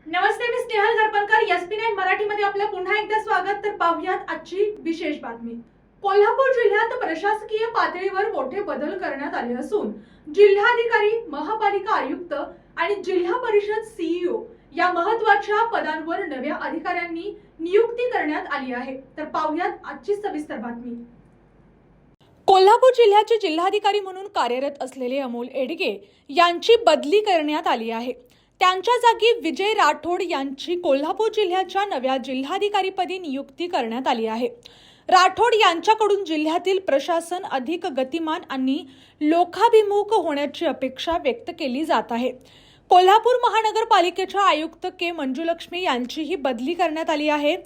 नमस्ते, मी स्नेहल घरपणकर. एसपी9 मराठीमध्ये आपलं पुन्हा एकदा स्वागत. तर पाहूयात आजची विशेष बातमी. कोल्हापूर जिल्ह्यात प्रशासकीय पातळीवर मोठे बदल करण्यात आले असून जिल्हाधिकारी, महापालिका आयुक्त आणि जिल्हा परिषद सीईओ या महत्त्वाच्या पदांवर नव्या अधिकाऱ्यांनी नियुक्ती करण्यात आली आहे. तर पाहूयात आजची सविस्तर बातमी. कोल्हापूर जिल्ह्याचे जिल्हाधिकारी म्हणून कार्यरत असलेले अमोल एडगे यांची बदली करण्यात आली आहे. त्यांच्या जागी विजय राठोड यांची कोल्हापूर जिल्ह्याच्या नव्या जिल्हाधिकारीपदी नियुक्ती करण्यात आली आहे. राठोड यांच्याकडून जिल्ह्यातील प्रशासन अधिक गतिमान आणि लोकाभिमुख होण्याची अपेक्षा व्यक्त केली जात आहे. कोल्हापूर महानगरपालिकेच्या आयुक्त के मंजुलक्ष्मी यांचीही बदली करण्यात आली आहे.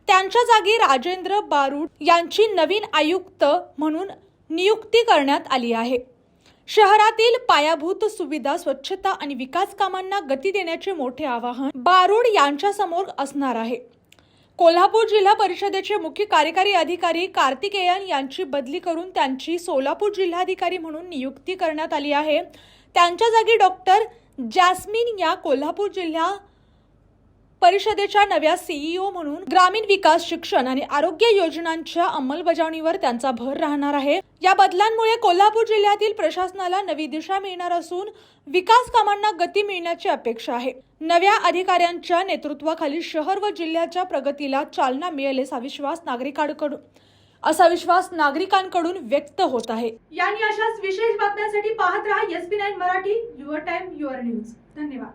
त्यांच्या जागी राजेंद्र बारूड यांची नवीन आयुक्त म्हणून नियुक्ती करण्यात आली आहे. शहरातील पायाभूत सुविधा, स्वच्छता आणि विकास कामांना गती देण्याचे मोठे आवाहन बारूड यांच्यासमोर असणार आहे. कोल्हापूर जिल्हा परिषदेचे मुख्य कार्यकारी अधिकारी कार्तिकेयन यांची बदली करून त्यांची सोलापूर जिल्हाधिकारी म्हणून नियुक्ती करण्यात आली आहे. त्यांच्या जागी डॉक्टर जॅस्मिन या कोल्हापूर जिल्हा परिषदेच्या नव्या सीईओ म्हणून ग्रामीण विकास, शिक्षण आणि आरोग्य योजनांच्या अंमलबजावणीवर त्यांचा भर राहणार आहे. या बदलांमुळे कोल्हापूर जिल्ह्यातील प्रशासनाला नवी दिशा मिळणार असून विकास कामांना गती मिळण्याची अपेक्षा आहे. नव्या अधिकाऱ्यांच्या नेतृत्वाखाली शहर व जिल्ह्याच्या प्रगतीला चालना मिळेल असा विश्वास नागरिकांकडून व्यक्त होत आहे. यांनी अशाच विशेष बातम्यांसाठी पाहत रहा एसपी9 Marathi. Your time, your news. धन्यवाद.